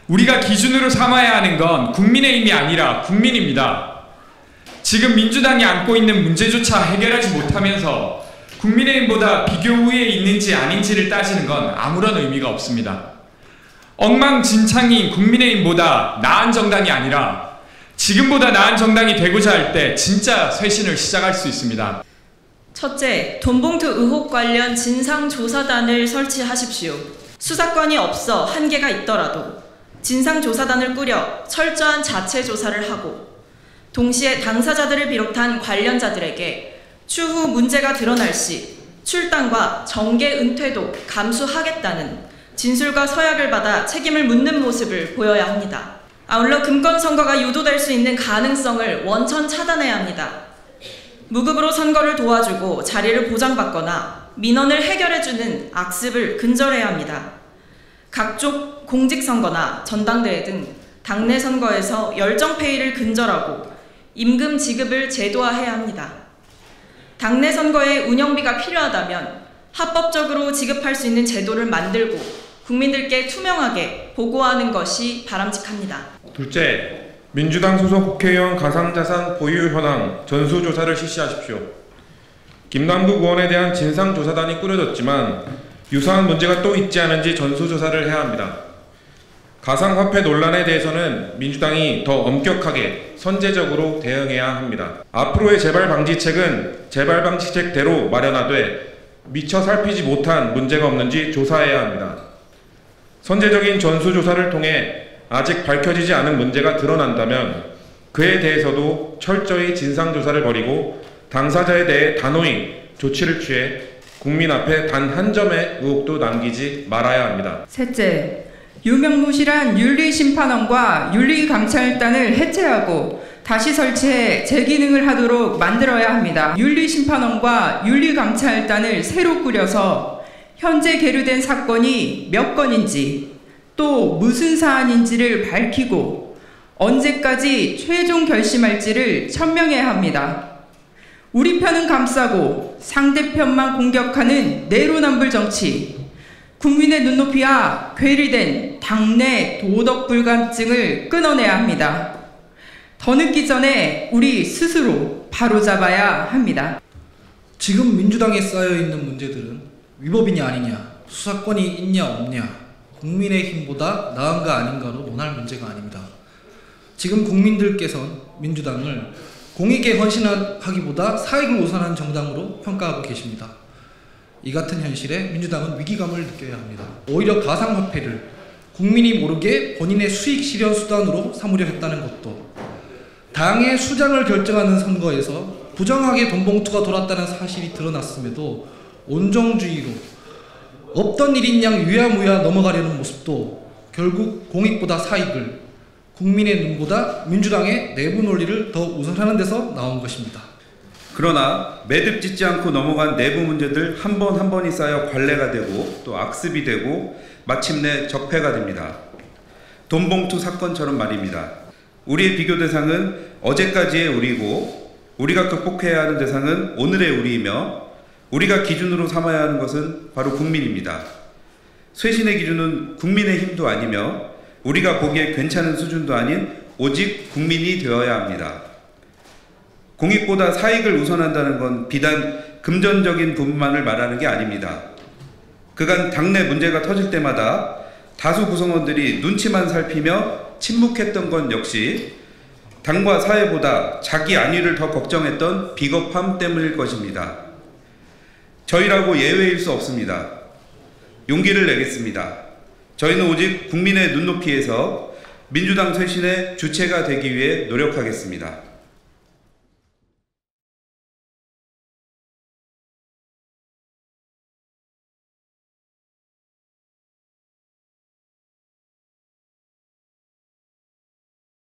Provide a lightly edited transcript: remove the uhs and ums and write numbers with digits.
우리가 기준으로 삼아야 하는 건 국민의힘이 아니라 국민입니다. 지금 민주당이 안고 있는 문제조차 해결하지 못하면서 국민의힘보다 비교 우위에 있는지 아닌지를 따지는 건 아무런 의미가 없습니다. 엉망진창인 국민의힘보다 나은 정당이 아니라 지금보다 나은 정당이 되고자 할 때 진짜 쇄신을 시작할 수 있습니다. 첫째, 돈봉투 의혹 관련 진상조사단을 설치하십시오. 수사권이 없어 한계가 있더라도 진상조사단을 꾸려 철저한 자체 조사를 하고 동시에 당사자들을 비롯한 관련자들에게 추후 문제가 드러날 시 출당과 정계 은퇴도 감수하겠다는 진술과 서약을 받아 책임을 묻는 모습을 보여야 합니다. 아울러 금권 선거가 유도될 수 있는 가능성을 원천 차단해야 합니다. 무급으로 선거를 도와주고 자리를 보장받거나 민원을 해결해주는 악습을 근절해야 합니다. 각종 공직선거나 전당대회 등 당내 선거에서 열정페이를 근절하고 임금 지급을 제도화해야 합니다. 당내 선거에 운영비가 필요하다면 합법적으로 지급할 수 있는 제도를 만들고 국민들께 투명하게 보고하는 것이 바람직합니다. 둘째, 민주당 소속 국회의원 가상자산 보유 현황 전수조사를 실시하십시오. 김남국 의원에 대한 진상조사단이 꾸려졌지만 유사한 문제가 또 있지 않은지 전수조사를 해야 합니다. 가상화폐 논란에 대해서는 민주당이 더 엄격하게 선제적으로 대응해야 합니다. 앞으로의 재발 방지책은 재발 방지책대로 마련하되 미처 살피지 못한 문제가 없는지 조사해야 합니다. 선제적인 전수조사를 통해 아직 밝혀지지 않은 문제가 드러난다면 그에 대해서도 철저히 진상조사를 벌이고 당사자에 대해 단호히 조치를 취해 국민 앞에 단 한 점의 의혹도 남기지 말아야 합니다. 셋째, 유명무실한 윤리심판원과 윤리감찰단을 해체하고 다시 설치해 재기능을 하도록 만들어야 합니다. 윤리심판원과 윤리감찰단을 새로 꾸려서 현재 계류된 사건이 몇 건인지 또 무슨 사안인지를 밝히고 언제까지 최종 결심할지를 천명해야 합니다. 우리 편은 감싸고 상대편만 공격하는 내로남불 정치, 국민의 눈높이와 괴리된 당내 도덕 불감증을 끊어내야 합니다. 더 늦기 전에 우리 스스로 바로잡아야 합니다. 지금 민주당에 쌓여있는 문제들은 위법이냐 아니냐, 수사권이 있냐 없냐, 국민의힘보다 나은가 아닌가로 논할 문제가 아닙니다. 지금 국민들께서는 민주당을 공익에 헌신하기보다 사익을 우선하는 정당으로 평가하고 계십니다. 이 같은 현실에 민주당은 위기감을 느껴야 합니다. 오히려 가상화폐를 국민이 모르게 본인의 수익 실현 수단으로 삼으려 했다는 것도, 당의 수장을 결정하는 선거에서 부정하게 돈봉투가 돌았다는 사실이 드러났음에도 온정주의로 없던 일인 양 유야무야 넘어가려는 모습도 결국 공익보다 사익을, 국민의 눈보다 민주당의 내부 논리를 더 우선하는 데서 나온 것입니다. 그러나 매듭 짓지 않고 넘어간 내부 문제들 한 번 한 번이 쌓여 관례가 되고 또 악습이 되고 마침내 적폐가 됩니다. 돈봉투 사건처럼 말입니다. 우리의 비교 대상은 어제까지의 우리고 우리가 극복해야 하는 대상은 오늘의 우리이며 우리가 기준으로 삼아야 하는 것은 바로 국민입니다. 쇄신의 기준은 국민의 힘도 아니며 우리가 보기에 괜찮은 수준도 아닌 오직 국민이 되어야 합니다. 공익보다 사익을 우선한다는 건 비단 금전적인 부분만을 말하는 게 아닙니다. 그간 당내 문제가 터질 때마다 다수 구성원들이 눈치만 살피며 침묵했던 건 역시 당과 사회보다 자기 안위를 더 걱정했던 비겁함 때문일 것입니다. 저희라고 예외일 수 없습니다. 용기를 내겠습니다. 저희는 오직 국민의 눈높이에서 민주당 쇄신의 주체가 되기 위해 노력하겠습니다.